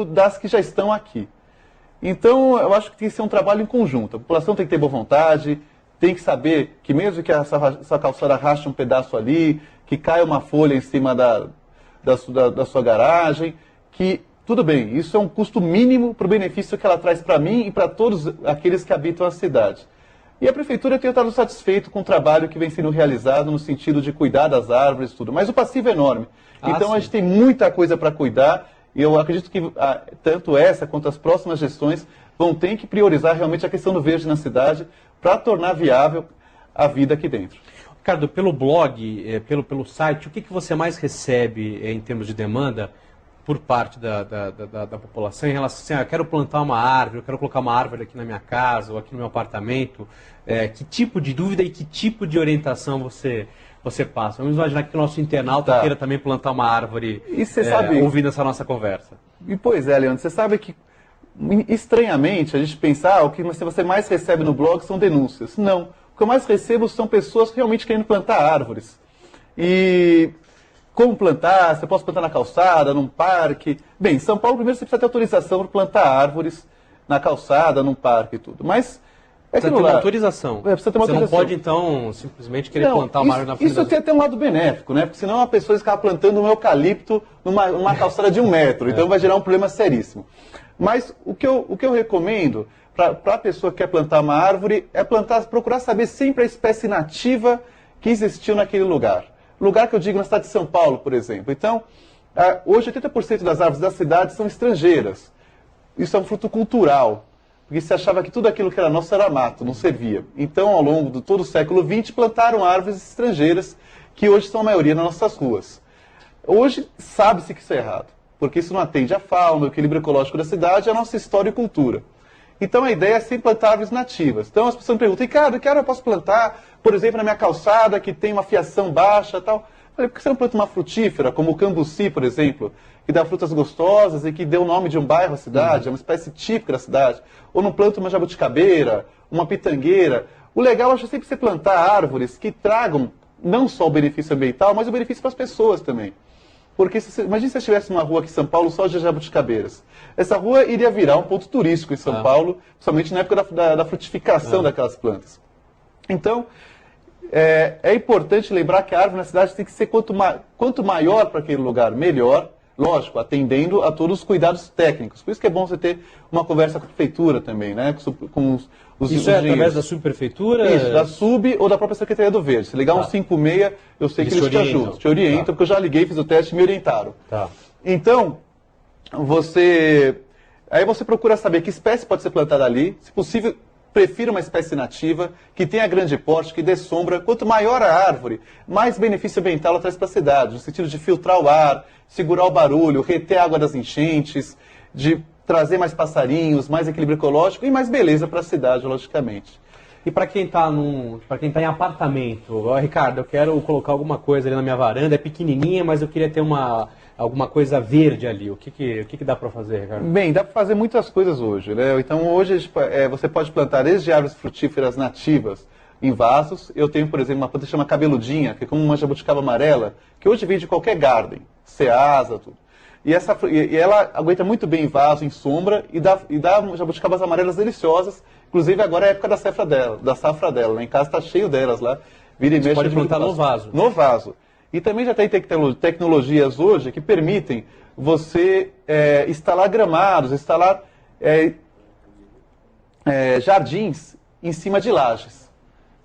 das que já estão aqui. Então, eu acho que tem que ser um trabalho em conjunto. A população tem que ter boa vontade, tem que saber que mesmo que essa calçada rache um pedaço ali, que caia uma folha em cima da sua garagem, que tudo bem, isso é um custo mínimo para o benefício que ela traz para mim e para todos aqueles que habitam a cidade. E a prefeitura tem estado satisfeito com o trabalho que vem sendo realizado no sentido de cuidar das árvores e tudo. Mas o passivo é enorme. Então sim. a gente tem muita coisa para cuidar e eu acredito que tanto essa quanto as próximas gestões vão ter que priorizar realmente a questão do verde na cidade para tornar viável a vida aqui dentro. Ricardo, pelo blog, pelo site, o que você mais recebe em termos de demanda por parte da população em relação assim, eu quero plantar uma árvore, eu quero colocar uma árvore aqui na minha casa ou aqui no meu apartamento, que tipo de dúvida e que tipo de orientação você passa? Vamos imaginar que o nosso internauta queira também plantar uma árvore ouvindo essa nossa conversa. E pois é, Leandro, você sabe que estranhamente a gente pensa, o que você mais recebe no blog são denúncias. Não, o que eu mais recebo são pessoas realmente querendo plantar árvores. E como plantar? Você pode plantar na calçada, num parque? Bem, em São Paulo, primeiro você precisa ter autorização para plantar árvores na calçada, num parque e tudo. Mas precisa ter uma autorização. Precisa ter uma autorização. Você não pode, então, simplesmente querer plantar uma árvore na frente Isso tem até um lado benéfico, né? Porque senão a pessoa ficava plantando um eucalipto numa calçada de 1 metro. Então vai gerar um problema seríssimo. Mas o que eu recomendo para a pessoa que quer plantar uma árvore é procurar saber sempre a espécie nativa que existiu naquele lugar. Lugar que eu digo na cidade de São Paulo, por exemplo. Então, hoje 80% das árvores da cidade são estrangeiras. Isso é um fruto cultural, porque se achava que tudo aquilo que era nosso era mato, não servia. Então, ao longo de todo o século XX, plantaram árvores estrangeiras, que hoje são a maioria nas nossas ruas. Hoje, sabe-se que isso é errado, porque isso não atende à fauna, ao equilíbrio ecológico da cidade, à nossa história e cultura. Então, a ideia é sempre plantar árvores nativas. Então, as pessoas me perguntam, Ricardo, que árvore eu posso plantar, por exemplo, na minha calçada, que tem uma fiação baixa e tal? Eu falei, por que você não planta uma frutífera, como o cambuci, por exemplo, que dá frutas gostosas e que deu o nome de um bairro à cidade, é uma espécie típica da cidade? Ou não planta uma jabuticabeira, uma pitangueira? O legal, eu acho, sempre você plantar árvores que tragam não só o benefício ambiental, mas o benefício para as pessoas também. Porque, imagina se você estivesse numa rua aqui em São Paulo só de jabuticabeiras. Essa rua iria virar um ponto turístico em São Paulo, principalmente na época da frutificação daquelas plantas. Então, é importante lembrar que a árvore na cidade tem que ser quanto maior para aquele lugar, melhor. Lógico, atendendo a todos os cuidados técnicos. Por isso que é bom você ter uma conversa com a prefeitura também, né? Com os Isso é através da subprefeitura? Isso, da sub ou da própria Secretaria do Verde. Se ligar um 56, eu sei que eles te ajudam, te orientam, porque eu já liguei, fiz o teste e me orientaram. Então, aí você procura saber que espécie pode ser plantada ali, se possível, prefira uma espécie nativa, que tenha grande porte, que dê sombra. Quanto maior a árvore, mais benefício ambiental ela traz para a cidade, no sentido de filtrar o ar, segurar o barulho, reter a água das enchentes, de trazer mais passarinhos, mais equilíbrio ecológico e mais beleza para a cidade, logicamente. E para quem está em apartamento, Ricardo, eu quero colocar alguma coisa ali na minha varanda, é pequenininha, mas eu queria ter alguma coisa verde ali. O que dá para fazer, Ricardo? Bem, dá para fazer muitas coisas hoje, né? Então hoje você pode plantar desde árvores frutíferas nativas em vasos. Eu tenho, por exemplo, uma planta que chama cabeludinha, que é como uma jabuticaba amarela, que hoje vem de qualquer garden, ceasa, tudo. E ela aguenta muito bem em vaso, em sombra, e dá jabuticabas amarelas deliciosas. Inclusive agora é a época da safra dela. Lá em casa está cheio delas lá. Vira e mexe. Você pode plantar no vaso. No vaso. E também já tem tecnologias hoje que permitem você instalar gramados, instalar jardins em cima de lajes,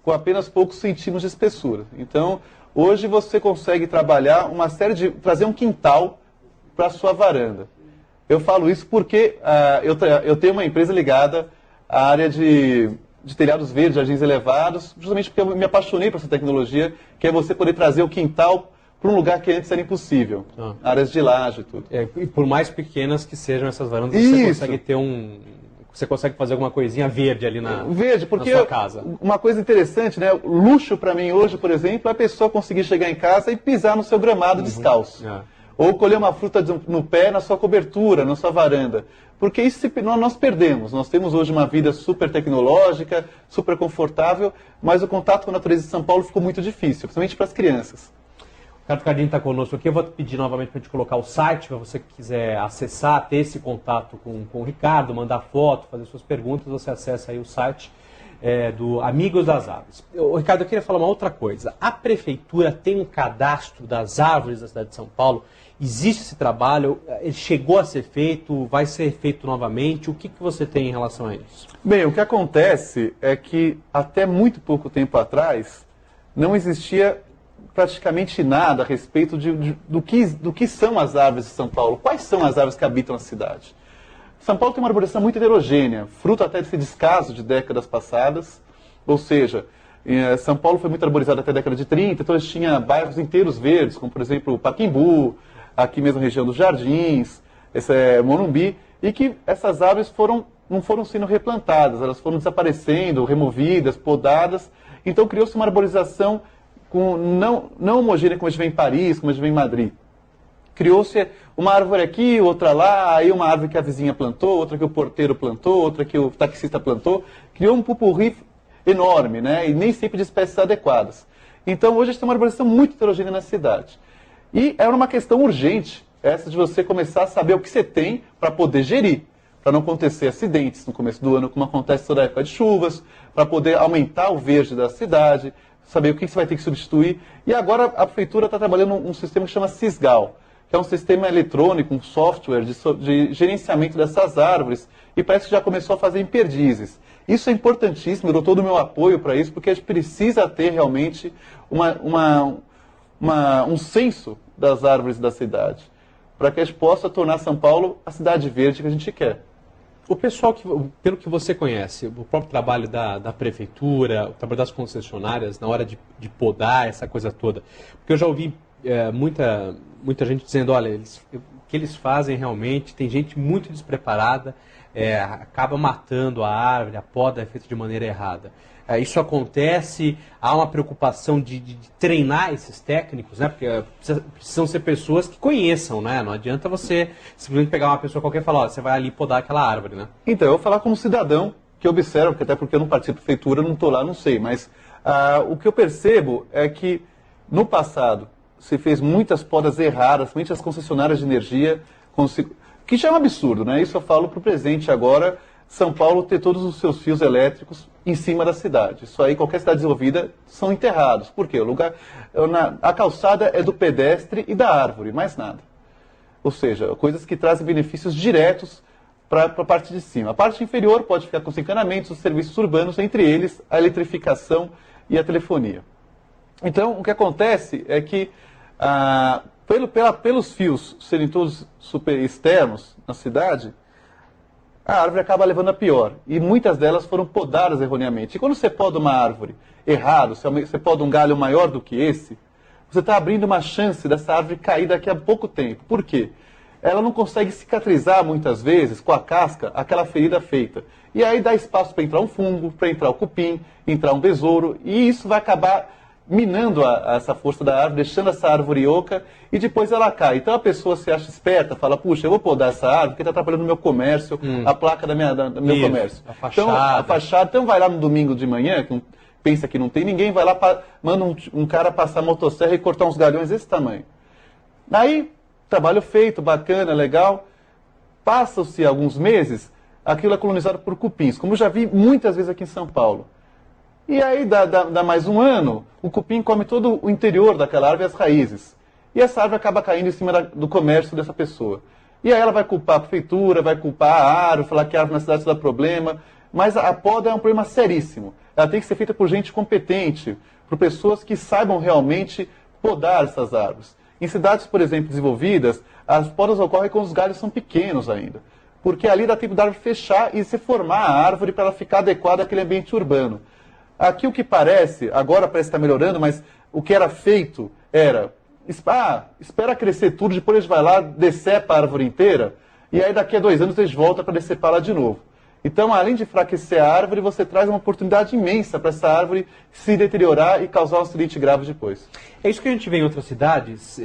com apenas poucos centímetros de espessura. Então, hoje você consegue trabalhar trazer um quintal para a sua varanda. Eu falo isso porque eu tenho uma empresa ligada à área de telhados verdes, jardins elevados, justamente porque eu me apaixonei por essa tecnologia, que é você poder trazer o quintal para um lugar que antes era impossível. Áreas de laje e tudo. E por mais pequenas que sejam essas varandas, você consegue fazer alguma coisinha verde ali na sua casa. Uma coisa interessante, né? Luxo para mim hoje, por exemplo, é a pessoa conseguir chegar em casa e pisar no seu gramado descalço. Ou colher uma fruta no pé na sua cobertura, na sua varanda. Porque isso nós perdemos. Nós temos hoje uma vida super tecnológica, super confortável, mas o contato com a natureza de São Paulo ficou muito difícil, principalmente para as crianças. Ricardo Cardini está conosco aqui. Eu vou pedir novamente para a gente colocar o site, para você que quiser acessar, ter esse contato com o Ricardo, mandar foto, fazer suas perguntas, você acessa aí o site do Amigos das Árvores. Ricardo, eu queria falar uma outra coisa. A Prefeitura tem um cadastro das árvores da cidade de São Paulo? Existe esse trabalho? Ele chegou a ser feito? Vai ser feito novamente? O que você tem em relação a isso? Bem, o que acontece é que até muito pouco tempo atrás não existia praticamente nada a respeito do que são as árvores de São Paulo. Quais são as árvores que habitam a cidade? São Paulo tem uma arborização muito heterogênea, fruto até desse descaso de décadas passadas, ou seja, São Paulo foi muito arborizado até a década de 30, então eles tinham bairros inteiros verdes, como por exemplo o Pacaembu, aqui mesmo a região dos Jardins, Morumbi, e que essas árvores não foram sendo replantadas, elas foram desaparecendo, removidas, podadas, então criou-se uma arborização não homogênea como a gente vê em Paris, como a gente vê em Madrid. Criou-se uma árvore aqui, outra lá, aí uma árvore que a vizinha plantou, outra que o porteiro plantou, outra que o taxista plantou. Criou um pupurri enorme, né? E nem sempre de espécies adequadas. Então hoje a gente tem uma arborização muito heterogênea na cidade. E era uma questão urgente, essa de você começar a saber o que você tem para poder gerir, para não acontecer acidentes no começo do ano, como acontece toda a época de chuvas, para poder aumentar o verde da cidade, saber o que você vai ter que substituir. E agora a prefeitura está trabalhando um sistema que chama Cisgal, que é um sistema eletrônico, um software de gerenciamento dessas árvores, e parece que já começou a fazer em perdizes. Isso é importantíssimo, eu dou todo o meu apoio para isso, porque a gente precisa ter realmente um censo das árvores da cidade, para que a gente possa tornar São Paulo a cidade verde que a gente quer. O pessoal, pelo que você conhece, o próprio trabalho da prefeitura, o trabalho das concessionárias na hora de podar essa coisa toda, porque eu já ouvi muita gente dizendo, olha, o que eles fazem realmente, tem gente muito despreparada, acaba matando a árvore, a poda é feita de maneira errada. Isso acontece, há uma preocupação de treinar esses técnicos, né? Porque precisam ser pessoas que conheçam, né? Não adianta você simplesmente pegar uma pessoa qualquer e falar, ó, você vai ali podar aquela árvore, né? Então, eu vou falar como cidadão que observa, porque até porque eu não participo da prefeitura, não estou lá, não sei, mas o que eu percebo é que no passado se fez muitas podas erradas, muitas concessionárias de energia, que já é um absurdo, né? Isso eu falo para o presente agora, São Paulo ter todos os seus fios elétricos em cima da cidade. Isso aí, qualquer cidade desenvolvida, são enterrados. Por quê? A calçada é do pedestre e da árvore, mais nada. Ou seja, coisas que trazem benefícios diretos para a parte de cima. A parte inferior pode ficar com os encanamentos, os serviços urbanos, entre eles a eletrificação e a telefonia. Então, o que acontece é que, pelos fios serem todos super externos na cidade, a árvore acaba levando a pior. E muitas delas foram podadas erroneamente. E quando você poda uma árvore errado, você poda um galho maior do que esse, você está abrindo uma chance dessa árvore cair daqui a pouco tempo. Por quê? Ela não consegue cicatrizar muitas vezes com a casca aquela ferida feita. E aí dá espaço para entrar um fungo, para entrar o cupim, entrar um besouro, e isso vai acabar minando essa força da árvore, deixando essa árvore oca, e depois ela cai. Então a pessoa se acha esperta, fala, puxa, eu vou podar essa árvore porque está atrapalhando o meu comércio, a placa do meu comércio. A fachada. Então, a fachada. Então vai lá no domingo de manhã, que pensa que não tem ninguém, vai lá, manda um cara passar a motosserra e cortar uns galhões desse tamanho. Aí, trabalho feito, bacana, legal. Passam-se alguns meses, aquilo é colonizado por cupins, como eu já vi muitas vezes aqui em São Paulo. E aí dá mais um ano, o cupim come todo o interior daquela árvore e as raízes. E essa árvore acaba caindo em cima do comércio dessa pessoa. E aí ela vai culpar a prefeitura, vai culpar a árvore, falar que a árvore na cidade dá problema. Mas a poda é um problema seríssimo. Ela tem que ser feita por gente competente, por pessoas que saibam realmente podar essas árvores. Em cidades, por exemplo, desenvolvidas, as podas ocorrem quando os galhos são pequenos ainda. Porque ali dá tempo da árvore fechar e se formar a árvore para ela ficar adequada àquele ambiente urbano. Aqui o que parece, agora parece estar melhorando, mas o que era feito era, espera crescer tudo, depois a gente vai lá, decepa a árvore inteira, e aí daqui a 2 anos a gente volta para decepar lá de novo. Então, além de enfraquecer a árvore, você traz uma oportunidade imensa para essa árvore se deteriorar e causar um acidente grave depois. É isso que a gente vê em outras cidades,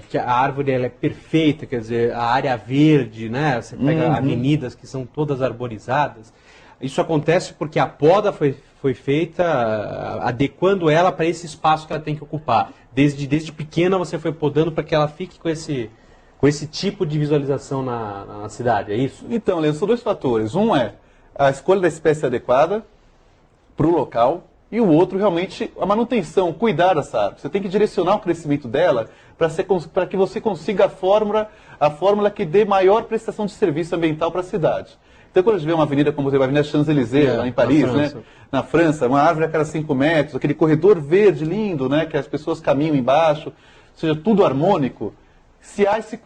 que a árvore ela é perfeita, quer dizer, a área verde, né? Você pega avenidas que são todas arborizadas. isso acontece porque a poda foi feita adequando ela para esse espaço que ela tem que ocupar. Desde pequena você foi podando para que ela fique com esse tipo de visualização na cidade, é isso? Então, Leandro, são dois fatores. Um é a escolha da espécie adequada para o local, e o outro, realmente, a manutenção, cuidar dessa árvore. Você tem que direcionar o crescimento dela para que você consiga a fórmula que dê maior prestação de serviço ambiental para a cidade. Então, quando a gente vê uma avenida como a Avenida Champs-Élysées, lá em Paris, né? Na França, uma árvore a cada 5 metros, aquele corredor verde lindo, né? Que as pessoas caminham embaixo, ou seja, tudo harmônico. Se há esse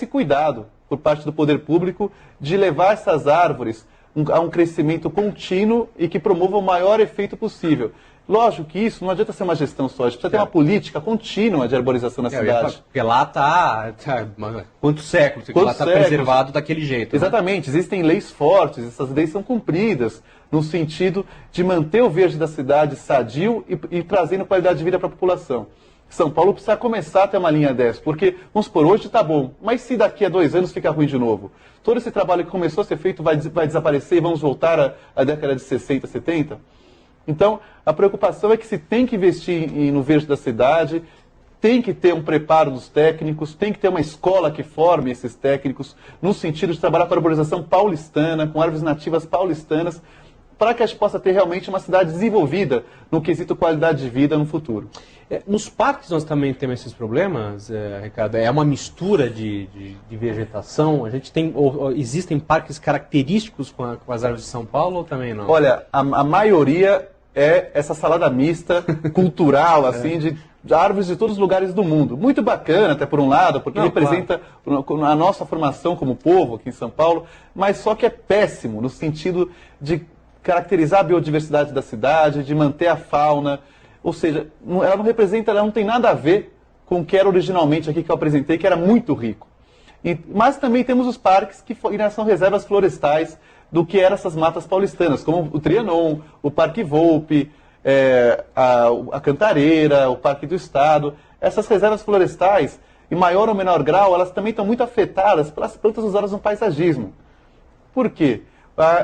cuidado por parte do poder público de levar essas árvores a um crescimento contínuo e que promova o maior efeito possível. Lógico que isso não adianta ser uma gestão só, a gente precisa ter uma política contínua de arborização na cidade. Porque lá está quantos séculos? Lá está preservado daquele jeito. Exatamente, né? Existem leis fortes, essas leis são cumpridas no sentido de manter o verde da cidade sadio e trazendo qualidade de vida para a população. São Paulo precisa começar a ter uma linha dessa, porque, vamos supor, hoje está bom, mas se daqui a 2 anos fica ruim de novo? Todo esse trabalho que começou a ser feito vai desaparecer e vamos voltar à década de 60, 70? Então, a preocupação é que se tem que investir no verde da cidade, tem que ter um preparo dos técnicos, tem que ter uma escola que forme esses técnicos, no sentido de trabalhar com a arborização paulistana, com árvores nativas paulistanas, para que a gente possa ter realmente uma cidade desenvolvida no quesito qualidade de vida no futuro. Nos parques nós também temos esses problemas, Ricardo? É uma mistura de vegetação? A gente tem, existem parques característicos com as árvores de São Paulo ou também não? Olha, a maioria é essa salada mista cultural, assim, de árvores de todos os lugares do mundo. Muito bacana, até por um lado, porque representa a nossa formação como povo aqui em São Paulo, mas só que é péssimo no sentido de caracterizar a biodiversidade da cidade, de manter a fauna. Ou seja, ela não representa, ela não tem nada a ver com o que era originalmente aqui que eu apresentei, que era muito rico. Mas também temos os parques que são reservas florestais do que eram essas matas paulistanas, como o Trianon, o Parque Volpe, a Cantareira, o Parque do Estado. Essas reservas florestais, em maior ou menor grau, elas também estão muito afetadas pelas plantas usadas no paisagismo. Por quê?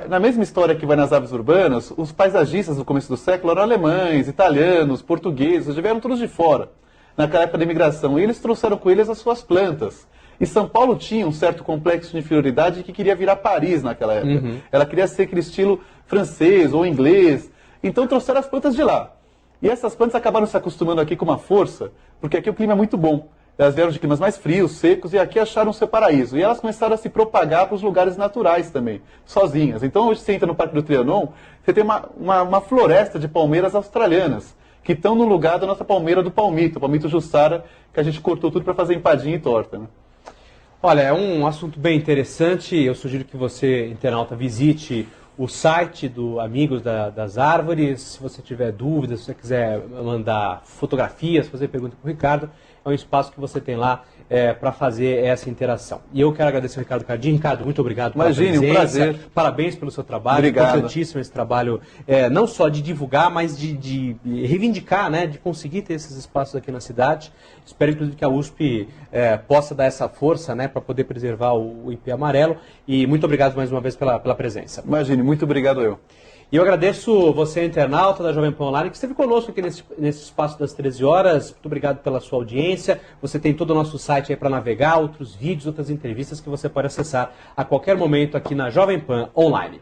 Na mesma história que vai nas árvores urbanas, os paisagistas do começo do século eram alemães, italianos, portugueses, vieram todos de fora, naquela época da imigração, e eles trouxeram com eles as suas plantas. E São Paulo tinha um certo complexo de inferioridade que queria virar Paris naquela época. Uhum. Ela queria ser aquele estilo francês ou inglês, então trouxeram as plantas de lá. E essas plantas acabaram se acostumando aqui com uma força, porque aqui o clima é muito bom. Elas vieram de climas mais frios, secos, e aqui acharam o seu paraíso. E elas começaram a se propagar para os lugares naturais também, sozinhas. Então, hoje você entra no Parque do Trianon, você tem uma floresta de palmeiras australianas, que estão no lugar da nossa palmeira do palmito, o palmito Jussara, que a gente cortou tudo para fazer empadinha e torta, né? Olha, é um assunto bem interessante. Eu sugiro que você, internauta, visite o site do Amigos das Árvores. Se você tiver dúvidas, se você quiser mandar fotografias, fazer pergunta para o Ricardo, é um espaço que você tem lá para fazer essa interação. E eu quero agradecer ao Ricardo Cardim. Ricardo, muito obrigado pela presença. Um prazer. Parabéns pelo seu trabalho. Obrigado. Importantíssimo esse trabalho, não só de divulgar, mas de reivindicar, né, de conseguir ter esses espaços aqui na cidade. Espero, inclusive, que a USP possa dar essa força, né, para poder preservar o ipê amarelo. E muito obrigado mais uma vez pela presença. Imagine, muito obrigado eu. E eu agradeço você, internauta da Jovem Pan Online, que esteve conosco aqui nesse espaço das 13 horas. Muito obrigado pela sua audiência. Você tem todo o nosso site aí para navegar, outros vídeos, outras entrevistas que você pode acessar a qualquer momento aqui na Jovem Pan Online.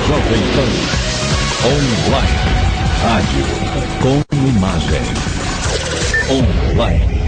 Jovem Pan Online. Rádio com imagem. Online.